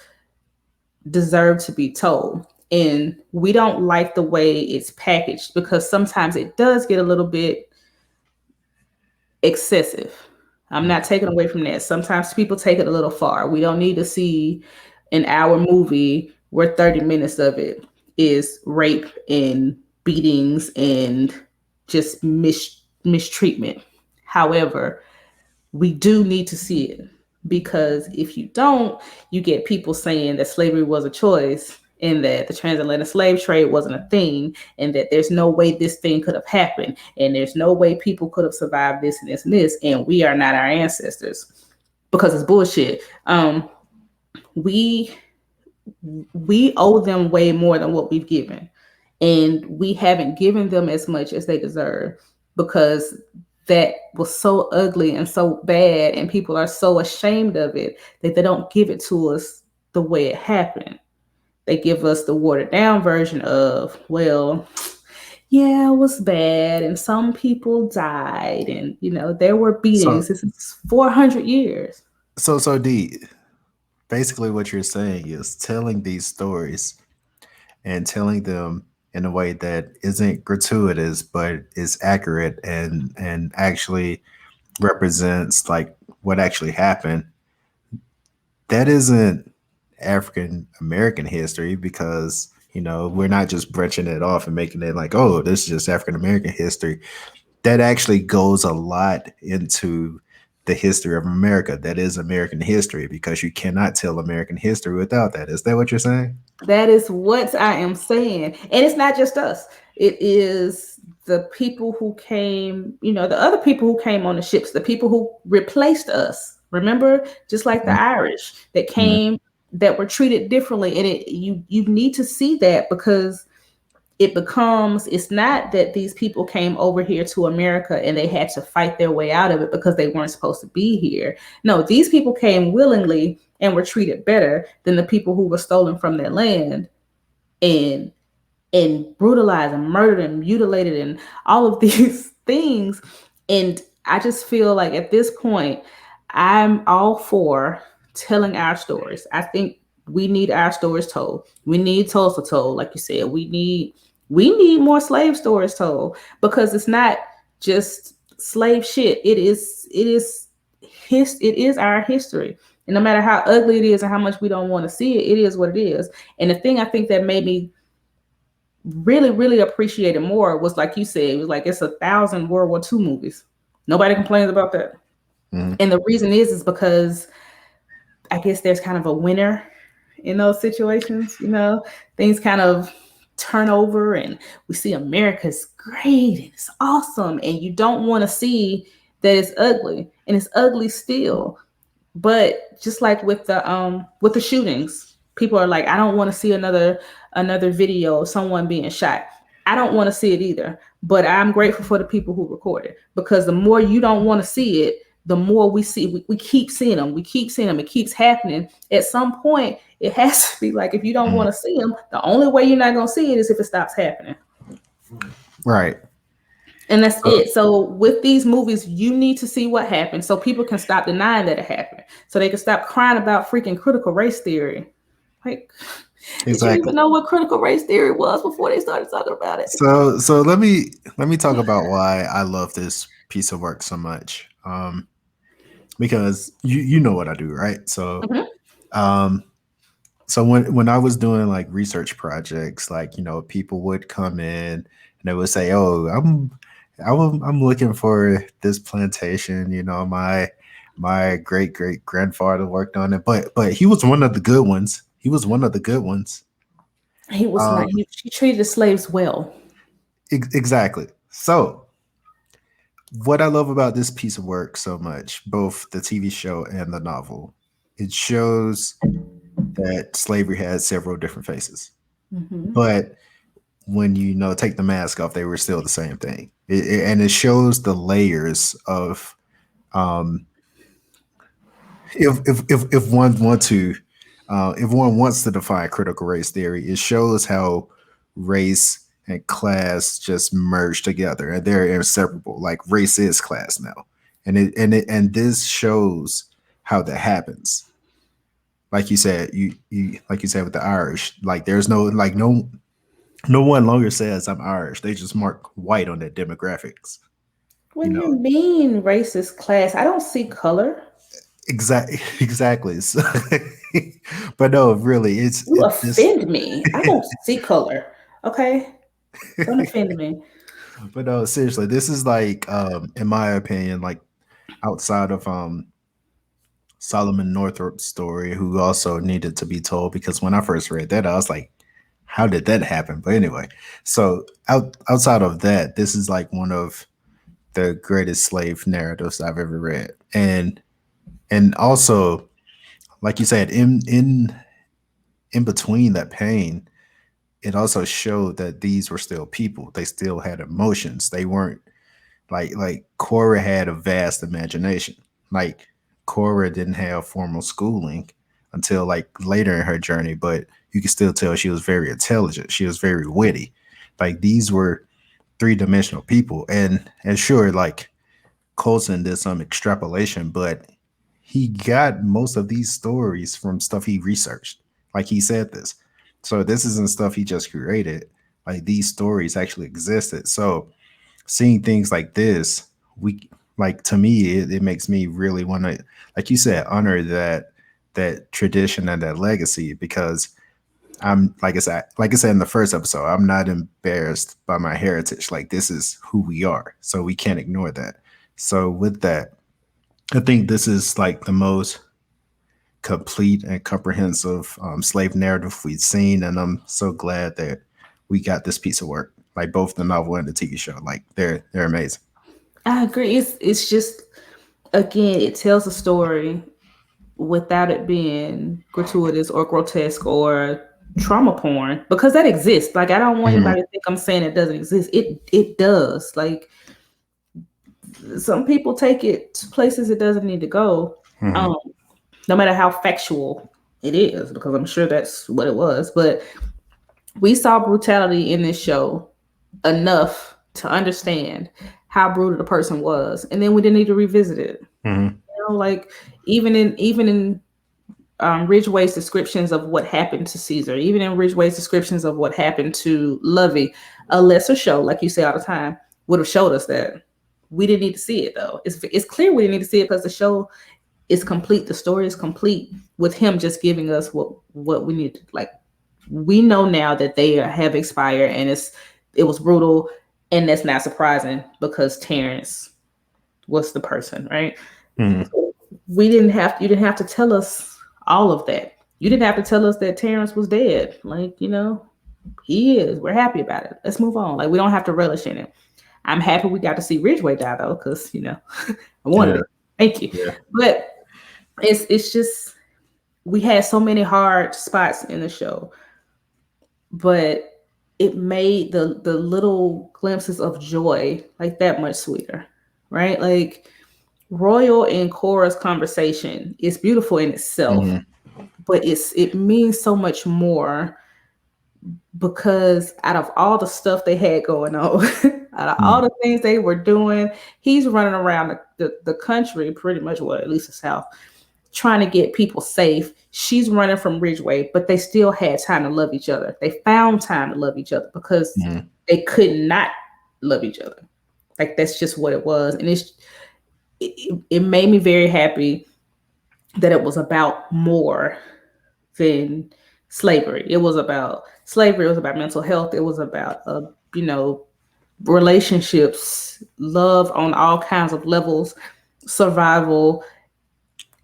deserve to be told. And we don't like the way it's packaged because sometimes it does get a little bit excessive. I'm not taking away from that. Sometimes people take it a little far. We don't need to see an hour movie where 30 minutes of it is rape and beatings and just mistreatment. However, we do need to see it because if you don't, you get people saying that slavery was a choice and that the transatlantic slave trade wasn't a thing and that there's no way this thing could have happened and there's no way people could have survived this and this and this and we are not our ancestors because it's bullshit. We owe them way more than what we've given. And we haven't given them as much as they deserve because that was so ugly and so bad. And people are so ashamed of it that they don't give it to us the way it happened. They give us the watered down version of, well, yeah, it was bad. And some people died. And, you know, there were beatings. This is 400 years. So D, basically what you're saying is telling these stories and telling them in a way that isn't gratuitous, but is accurate and actually represents like what actually happened. That isn't African American history because, you know, we're not just branching it off and making it like, oh, this is just African American history. That actually goes a lot into the history of America. That is American history because you cannot tell American history without that. Is that what you're saying? That is what I am saying. And it's not just us. It is the people who came, you know, the other people who came on the ships, the people who replaced us. Remember, just like the Irish that came, that were treated differently. And you need to see that because it's not that these people came over here to America and they had to fight their way out of it because they weren't supposed to be here. No, these people came willingly and were treated better than the people who were stolen from their land and brutalized and murdered and mutilated and all of these things. And I just feel like at this point, I'm all for telling our stories. I think we need our stories told. We need Tulsa told, like you said. We need more slave stories told because it's not just slave shit. It is our history. And no matter how ugly it is and how much we don't want to see it, it is what it is. And the thing I think that made me really, really appreciate it more was, like you said, it was like it's 1,000 World War II movies. Nobody complains about that. And the reason is because I guess there's kind of a winner in those situations, you know, things kind of turn over and we see America's great and it's awesome. And you don't want to see that it's ugly and it's ugly still. But just like with the shootings, people are like, I don't want to see another video of someone being shot. I don't want to see it either, but I'm grateful for the people who record it because the more you don't want to see it, the more we see, we keep seeing them. We keep seeing them. It keeps happening. At some point, It has to be like, if you don't want to see them, the only way you're not going to see it is if it stops happening. Right. And that's it. So with these movies, you need to see what happened so people can stop denying that it happened. So they can stop crying about freaking critical race theory. Like, did you even know what critical race theory was before they started talking about it? So let me talk about why I love this piece of work so much. Because you know what I do, right? So so when I was doing like research projects, like, you know, people would come in and they would say, "Oh, I'm looking for this plantation. You know, my great grandfather worked on it, but he was one of the good ones. He was one of the good ones. He was not. He treated the slaves well. Exactly. So what I love about this piece of work so much, both the TV show and the novel, it shows that slavery had several different faces. But when you know take the mask off, they were still the same thing. And it shows the layers of if one want to if one wants to define critical race theory, it shows how race and class just merge together and they're inseparable. Like race is class now, and this shows how that happens. Like you said, you like you said with the Irish, like there's no one longer says I'm Irish. They just mark white on their demographics. What do you mean racist class? I don't see color. Exactly. So, but no, really, you offend me. I don't see color. Okay, don't offend me. But no, seriously, this is like, in my opinion, like outside of Solomon Northrop's story, who also needed to be told, because when I first read that, I was like, how did that happen? But anyway, so outside of that, this is like one of the greatest slave narratives I've ever read, and also, like you said, in between that pain, it also showed that these were still people. They still had emotions. They weren't like Cora had a vast imagination. Like Cora didn't have formal schooling until like later in her journey, but you could still tell she was very intelligent. She was very witty. Like these were three-dimensional people. And sure, like Colson did some extrapolation, but he got most of these stories from stuff he researched. Like he said this. So this isn't stuff he just created. Like these stories actually existed. So seeing things like this, we like to me, it makes me really want to, like you said, honor that tradition and that legacy, because I'm like I said in the first episode, I'm not embarrassed by my heritage. Like this is who we are. So we can't ignore that. So with that, I think this is like the most complete and comprehensive slave narrative we've seen, and I'm so glad that we got this piece of work. Like both the novel and the TV show, like they're amazing. I agree. It's just, again, it tells a story without it being gratuitous or grotesque or trauma porn, because that exists. Like I don't want anybody to think I'm saying it doesn't exist. It does. Like some people take it to places it doesn't need to go, no matter how factual it is, because I'm sure that's what it was. But we saw brutality in this show enough to understand how brutal the person was, and then we didn't need to revisit it. You know, like even in Ridgway's descriptions of what happened to Caesar, even in Ridgway's descriptions of what happened to Lovey, a lesser show, like you say all the time, would have showed us that. We didn't need to see it though. It's clear we didn't need to see it because the show is complete. The story is complete with him just giving us what we need. Like we know now that they have expired, and it was brutal, and that's not surprising because Terrence was the person, right? So you didn't have to tell us all of that. You didn't have to tell us that Terrence was dead. Like, you know, he is. We're happy about it. Let's move on. Like we don't have to relish in it. I'm happy we got to see Ridgway die though, because you know, I wanted it. Thank you. Yeah. But it's just, we had so many hard spots in the show, but it made the little glimpses of joy like that much sweeter, right? Like Royal and Cora's conversation is beautiful in itself, but it means so much more because out of all the stuff they had going on, out of all the things they were doing, he's running around the country pretty much, well, at least the South, trying to get people safe. She's running from Ridgeway, but they still had time to love each other. They found time to love each other because they could not love each other. Like, that's just what it was. And it made me very happy that it was about more than slavery. It was about slavery. It was about mental health. It was about, relationships, love on all kinds of levels, survival,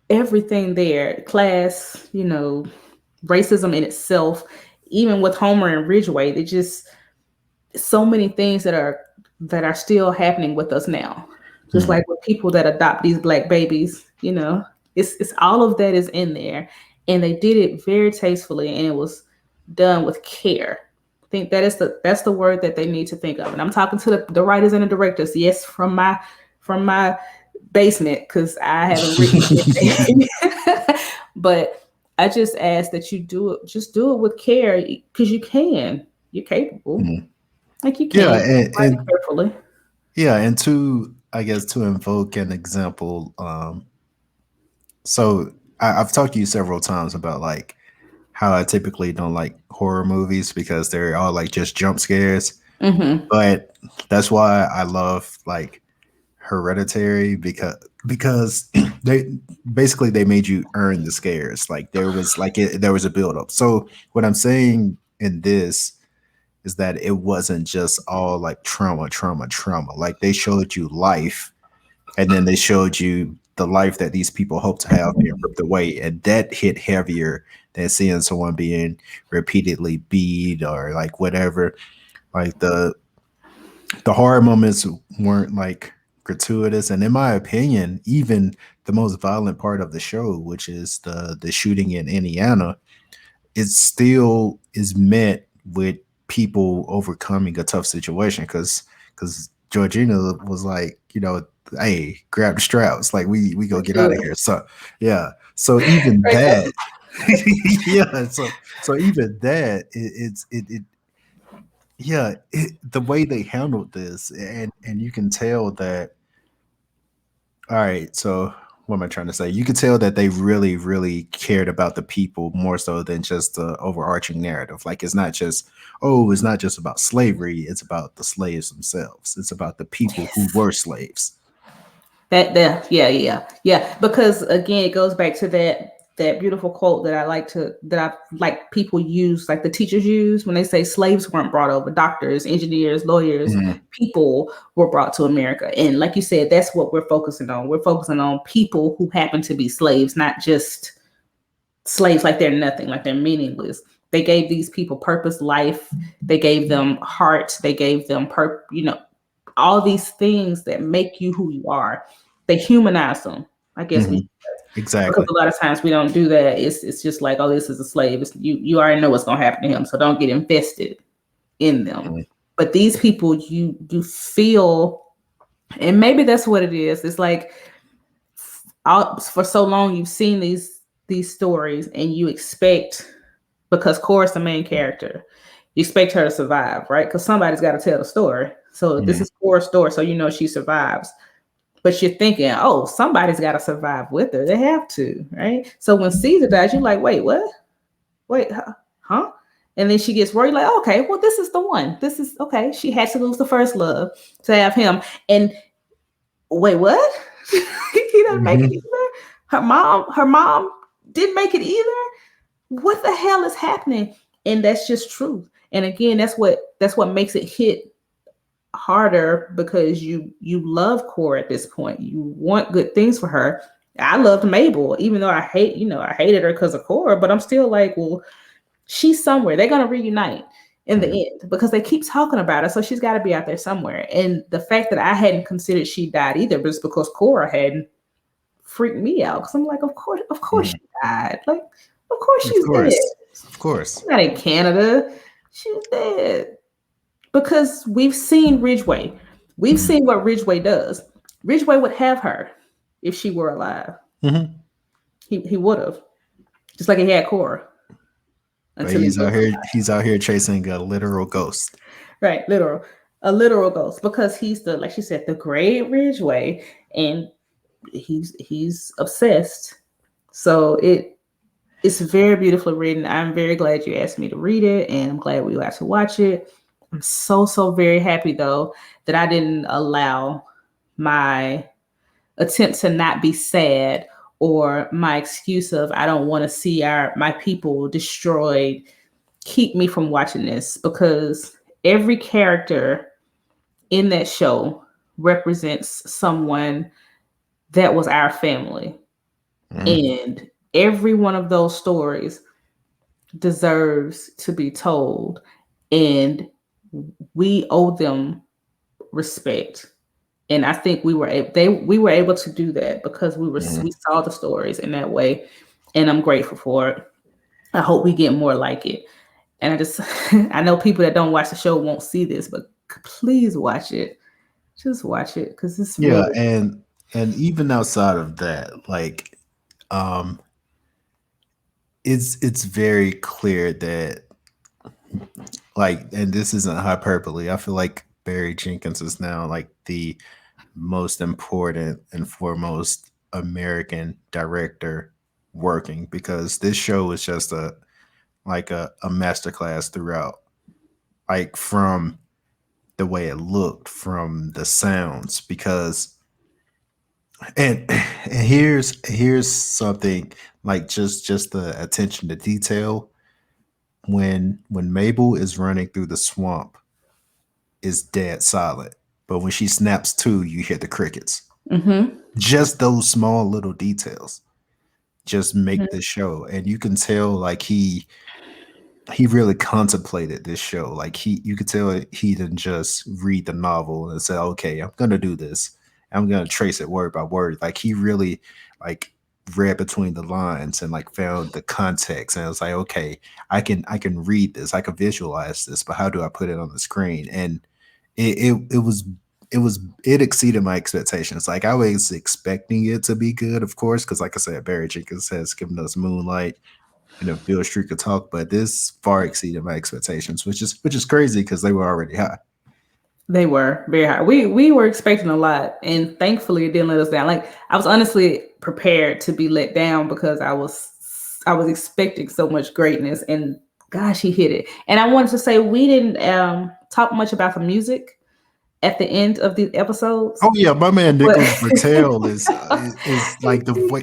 everything there, class, racism in itself, even with Homer and Ridgeway, they just so many things that are still happening with us now. Just like with people that adopt these Black babies, it's all of that is in there. And they did it very tastefully, and it was done with care. I think that's the word that they need to think of. And I'm talking to the writers and the directors, yes, from my basement, because I haven't written anything. But I just ask that you do it with care, because you can. You're capable. Like, you can. Yeah, and carefully. Yeah, and to invoke an example, so I've talked to you several times about like how I typically don't like horror movies because they're all like just jump scares. But that's why I love like Hereditary, because they made you earn the scares. Like, there was a build up. So what I'm saying in this is that it wasn't just all like trauma. Like, they showed you life, and then they showed you the life that these people hope to have being ripped away, and that hit heavier than seeing someone being repeatedly beat or like whatever. Like, the horror moments weren't like gratuitous, and in my opinion, even the most violent part of the show, which is the shooting in Indiana, it still is met with people overcoming a tough situation, because Georgina was like, hey, grab the straps, like we go get out of here. So yeah, so even that, yeah, so even that, the way they handled this, and you can tell that. All right, so what am I trying to say? You could tell that they really, really cared about the people more so than just the overarching narrative. Like, it's not just about slavery. It's about the slaves themselves. It's about the people who were slaves. Yeah. Because again, it goes back to that beautiful quote that I like people use, like the teachers use when they say slaves weren't brought over. Doctors, engineers, lawyers, people were brought to America. And like you said, that's what we're focusing on. We're focusing on people who happen to be slaves, not just slaves like they're nothing, like they're meaningless. They gave these people purpose, life. They gave them heart. They gave them all these things that make you who you are. They humanize them, I guess. Exactly. Because a lot of times we don't do that. It's just like, oh, this is a slave. You already know what's going to happen to him, so don't get invested in them. But these people, you feel, and maybe that's what it is. It's like, for so long you've seen these stories, and you expect, because Cora's the main character, you expect her to survive, right? Because somebody's got to tell the story. So this is Cora's story, so she survives. But you're thinking, oh, somebody's got to survive with her. They have to, right? So when Caesar dies, you're like, wait, what? Wait, huh? And then she gets worried, like, okay, well, this is the one. This is, okay. She had to lose the first love to have him. And wait, what? He doesn't make it either? Her mom didn't make it either? What the hell is happening? And that's just truth. And again, that's what makes it hit harder, because you love Cora at this point. You want good things for her. I loved Mabel, even though I hated her because of Cora, but I'm still like, well, she's somewhere. They're gonna reunite in the end, because they keep talking about her, so she's got to be out there somewhere. And the fact that I hadn't considered she died either was because Cora hadn't freaked me out, because I'm like, of course she died. Like, of course she's dead. Of course. She's not in Canada. She's dead. Because we've seen Ridgeway. We've seen what Ridgeway does. Ridgeway would have her if she were alive. He would have. just like he had Cora. But he's out here chasing a literal ghost. Right, a literal ghost, because he's the, like she said, the Great Ridgeway, and he's obsessed. So it's very beautifully written. I'm very glad you asked me to read it, and I'm glad we got to watch it. I'm so very happy though that I didn't allow my attempt to not be sad, or my excuse of I don't want to see my people destroyed, keep me from watching this, because every character in that show represents someone that was our family. And every one of those stories deserves to be told, and we owe them respect. And I think we were able to do that because we saw the stories in that way, and I'm grateful for it. I hope we get more like it. And I know people that don't watch the show won't see this, but please watch it. Just watch it, because it's really and even outside of that, like, it's very clear that, like, and this isn't hyperbole, I feel like Barry Jenkins is now like the most important and foremost American director working, because this show is just a masterclass throughout, like from the way it looked, from the sounds, because and here's something, like, just the attention to detail. When Mabel is running through the swamp, is dead silent, but when she snaps to, you hear the crickets. Just those small little details just make the show, and you can tell, like, he really contemplated this show. Like, you could tell he didn't just read the novel and say, okay, I'm gonna do this, I'm gonna trace it word by word. Like, he really, like, read between the lines and, like, found the context, and it's like, okay, I can read this, I can visualize this, but how do I put it on the screen? And it exceeded my expectations. Like, I was expecting it to be good, of course, because, like I said, Barry Jenkins has given us Moonlight and a Bill Street could talk, but this far exceeded my expectations, which is crazy because they were already high. They were very high. We were expecting a lot, and thankfully it didn't let us down. Like, I was honestly prepared to be let down because I was expecting so much greatness, and gosh, he hit it. And I wanted to say, we didn't talk much about the music at the end of the episodes. Oh yeah, my man Nicholas Bertel is like the way,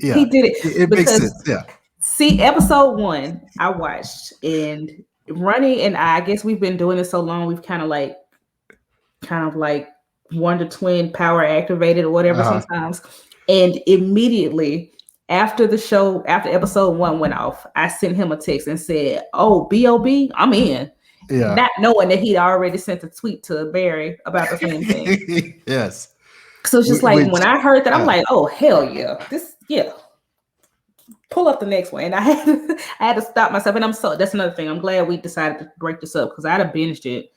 he did it. It makes sense. Yeah. See, episode 1 I watched, and running, and I guess we've been doing this so long, we've kind of like Wonder Twin power activated or whatever sometimes. And immediately after episode 1 went off, I sent him a text and said, "Oh, B.O.B., I'm in." Yeah. Not knowing that he'd already sent a tweet to Barry about the same thing. Yes. So it's just like, when I heard that, I'm like, oh, hell yeah. Pull up the next one. And I had to stop myself. And that's another thing. I'm glad we decided to break this up, because I'd have binged it,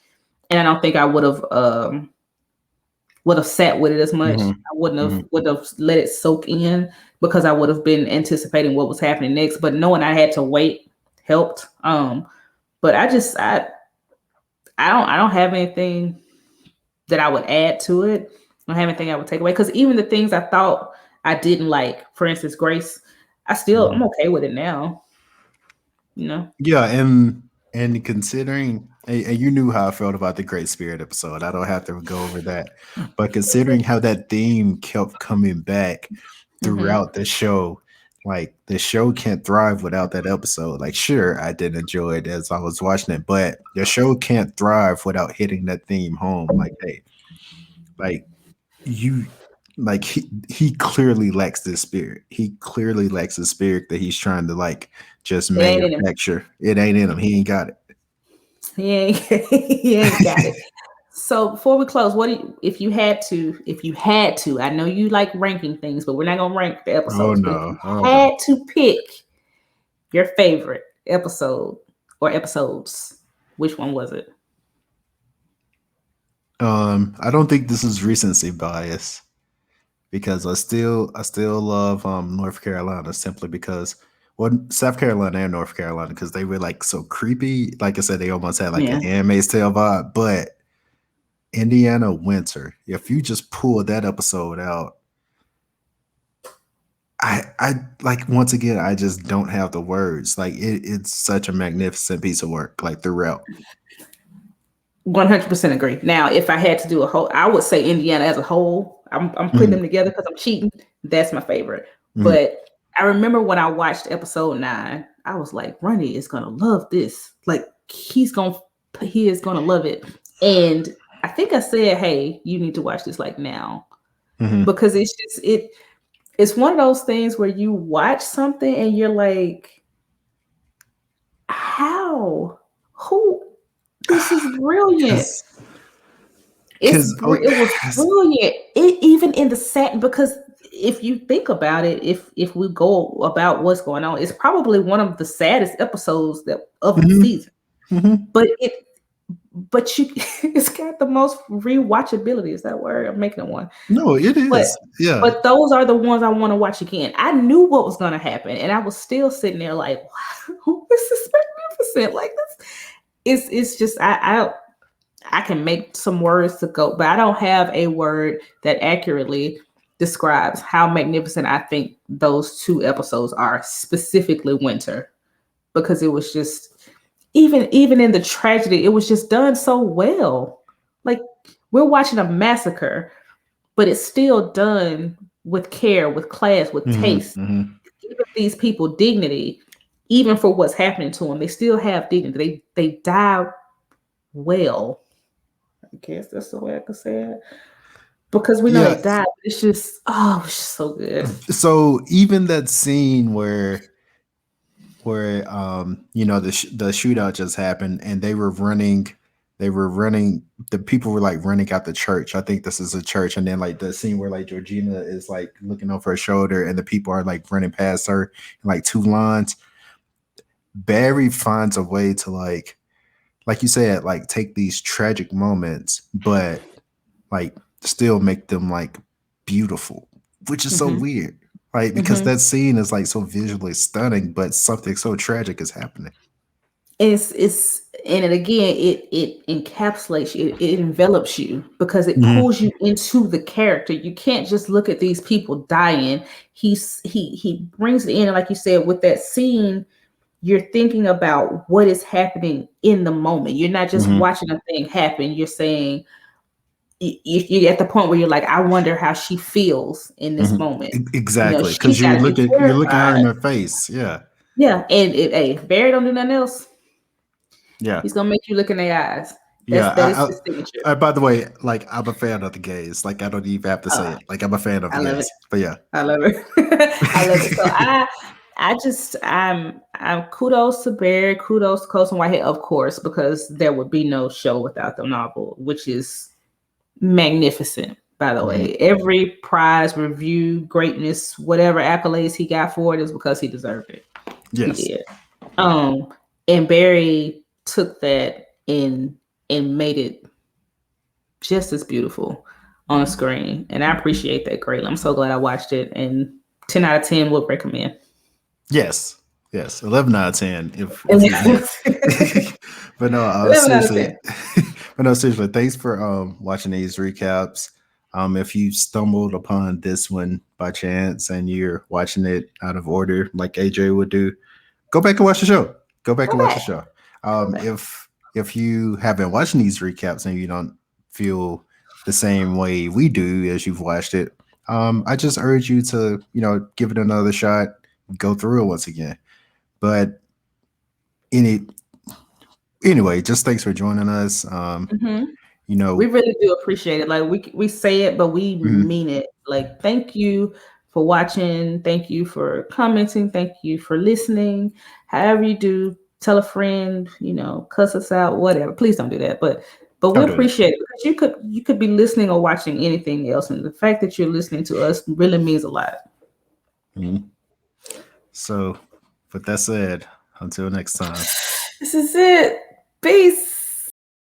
and I don't think I would have sat with it as much. I would have let it soak in, because I would have been anticipating what was happening next. But knowing I had to wait helped. But I don't have anything that I would add to it. I don't have anything I would take away, because even the things I thought I didn't like, for instance, Grace, I'm okay with it now. You know? Yeah, and considering, and you knew how I felt about the Great Spirit episode. I don't have to go over that. But considering how that theme kept coming back throughout the show, like, the show can't thrive without that episode. Like, sure, I did enjoy it as I was watching it, but the show can't thrive without hitting that theme home. Like, hey, like, he clearly lacks this spirit. He clearly lacks the spirit that he's trying to, like, just manufacture. It ain't in him. He ain't got it. He ain't got it. So before we close, if you had to, I know you like ranking things, but we're not gonna rank the episodes. Oh no! But if you had to pick your favorite episode or episodes, which one was it? I don't think this is recency bias, because I still love North Carolina simply because South Carolina and North Carolina because they were like so creepy. Like I said, they almost had like Yeah. an Handmaid's Tale vibe. But Indiana Winter, if you just pull that episode out, I like once again I just don't have the words. Like it's such a magnificent piece of work, like throughout. 100% agree. Now, if I had to do a whole, I would say Indiana as a whole. I'm putting them together because I'm cheating. That's my favorite. Mhm. But I remember when I watched episode 9, I was like, Ronnie is gonna love this. Like he is gonna love it. And I think I said, hey, you need to watch this like now. Because it's one of those things where you watch something and you're like, how? Who? This is brilliant. It was brilliant. It even in the set, because if you think about it, if we go about what's going on, it's probably one of the saddest episodes of the season. But it's got the most rewatchability. Is that word? I'm making it one. No, it is. But those are the ones I want to watch again. I knew what was going to happen, and I was still sitting there like, wow, this is magnificent. Like this, it's just I can make some words to go, but I don't have a word that accurately describes how magnificent I think those 2 episodes are, specifically Winter, because it was just even in the tragedy, it was just done so well. Like we're watching a massacre, but it's still done with care, with class, with taste. Giving these people dignity, even for what's happening to them. They still have dignity. They die well. I guess that's the way I could say it. Because we know they died. It's just, it's just so good. So even that scene where you know the shootout just happened and they were running, the people were like running out the church. I think this is a church, and then like the scene where like Georgina is like looking over her shoulder and the people are like running past her in like 2 lines. Barry finds a way to like you said, like take these tragic moments, but like still make them like beautiful, which is so weird. Like because that scene is like so visually stunning, but something so tragic is happening. It's and it again, it encapsulates you, it envelops you because it pulls you into the character. You can't just look at these people dying. He brings it in, and like you said, with that scene, you're thinking about what is happening in the moment. You're not just watching a thing happen. You're saying, you're at the point where you're like, I wonder how she feels in this moment. Exactly, She's because you're looking her in terrified. her face. Yeah. And if Barry don't do nothing else, Yeah. he's gonna make you look in their eyes. That is his signature. By the way, like I'm a fan of the gays. Like I don't even have to say it. Like I'm a fan of the gays. But yeah, I love it. I love it. So I'm kudos to Barry, kudos to Colson Whitehead, of course, because there would be no show without the novel, which is magnificent, by the way. Every prize, review, greatness, whatever accolades he got for it is because he deserved it. yes. He did. And Barry took that and made it just as beautiful on a screen, and I appreciate that greatly. I'm so glad I watched it, and 10 out of 10 would recommend. Yes. 11 out of 10 if but no, 11 out of 10. But no, seriously, thanks for watching these recaps. If you stumbled upon this one by chance and you're watching it out of order like AJ would do, go back and watch the show. Watch the show. If you haven't watched these recaps and you don't feel the same way we do as you've watched it, I just urge you to, give it another shot, go through it once again. But anyway, just thanks for joining us. We really do appreciate it. Like we say it, but we mean it. Like, thank you for watching. Thank you for commenting. Thank you for listening. However you do, tell a friend, cuss us out, whatever. Please don't do that. But we appreciate it, because you could be listening or watching anything else. And the fact that you're listening to us really means a lot. So with that said, until next time. This is it. Peace.